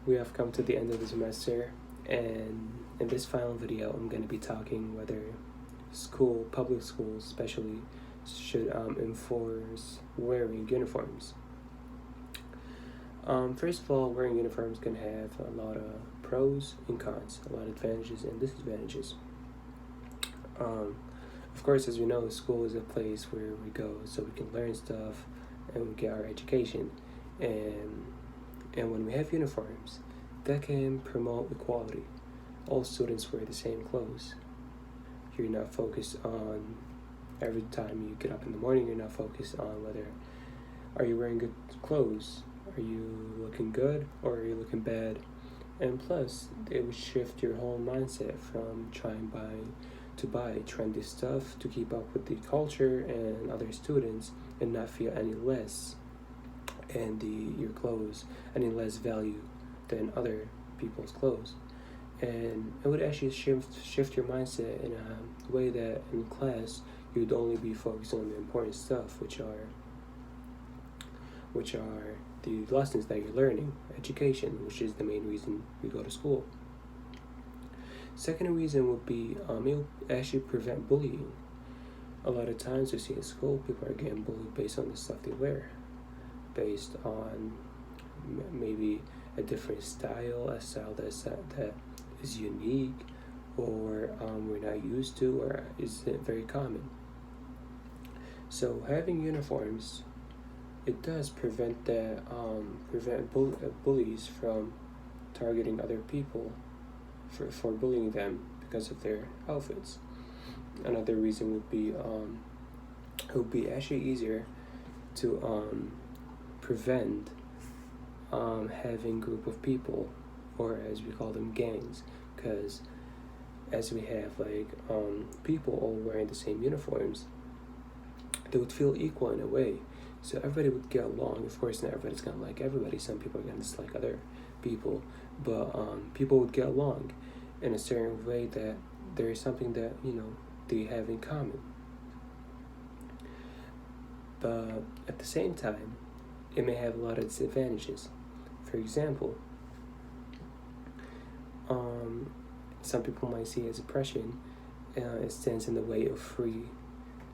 We have come to the end of the semester, and in this final video, I'm going to be talking whether public schools especially, should enforce wearing uniforms. First of all, wearing uniforms can have a lot of pros and cons, a lot of advantages and disadvantages. Of course, as we know, school is a place where we go so we can learn stuff and we get our education. And when we have uniforms, that can promote equality. All students wear the same clothes. You're not focused on every time you get up in the morning, you're not focused on whether are you wearing good clothes, are you looking good or are you looking bad. And plus, it would shift your whole mindset from trying to buy trendy stuff to keep up with the culture and other students and not feel any less and your clothes any less value than other people's clothes. And it would actually shift your mindset in a way that in class you'd only be focused on the important stuff, which are the lessons that you're learning, education, which is the main reason we go to school. Second reason would be it'll actually prevent bullying. A lot of times we see at school people are getting bullied based on the stuff they wear, based on maybe a different style, a style that is unique or we're not used to or isn't very common. So having uniforms, it does prevent bullies from targeting other people for bullying them because of their outfits. Another reason would be it would be actually easier to prevent having group of people, or as we call them, gangs, because as we have people all wearing the same uniforms, they would feel equal in a way, so everybody would get along. Of course, not everybody's gonna like everybody. Some people are gonna dislike other people, but people would get along in a certain way that there is something that they have in common. But at the same time, it may have a lot of disadvantages. For example, some people might see it as oppression. It stands in the way of free,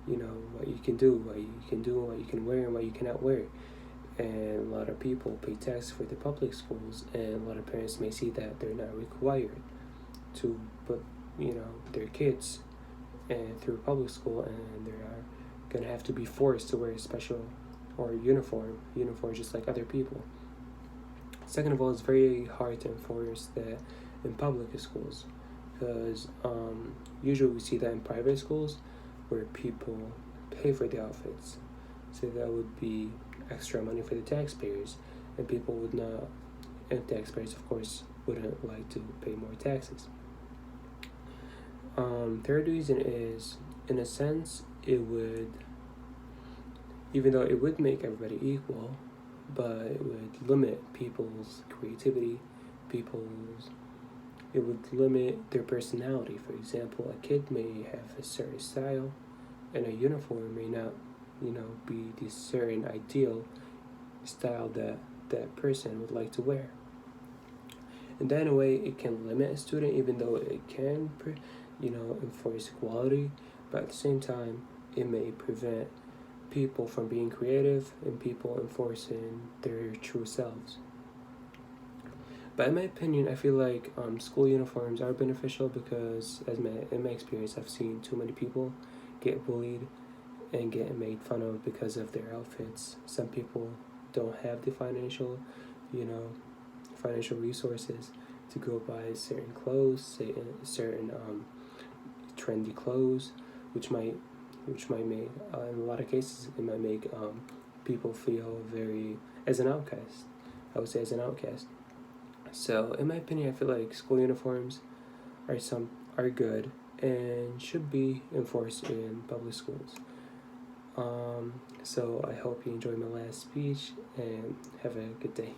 what you can do, what you can wear, and what you cannot wear. And a lot of people pay tax for the public schools, and a lot of parents may see that they're not required to put, their kids through public school, and they're gonna have to be forced to wear a special or uniform just like other people. Second of all, it's very hard to enforce that in public schools, because usually we see that in private schools where people pay for the outfits, so that would be extra money for the taxpayers, and people would not, and taxpayers of course wouldn't like to pay more taxes. Third reason is, in a sense, it would, even though it would make everybody equal, but it would limit people's creativity, it would limit their personality. For example, a kid may have a certain style, and a uniform may not, be the certain ideal style that that person would like to wear. And then in a way, it can limit a student, even though it can, enforce equality, but at the same time, it may prevent people from being creative and people enforcing their true selves. But in my opinion, I feel like school uniforms are beneficial because, in my experience, I've seen too many people get bullied and get made fun of because of their outfits. Some people don't have the financial resources to go buy certain clothes, certain trendy clothes, which might make, in a lot of cases, it might make people feel as an outcast. I would say as an outcast. So in my opinion, I feel like school uniforms are good and should be enforced in public schools. So I hope you enjoyed my last speech and have a good day.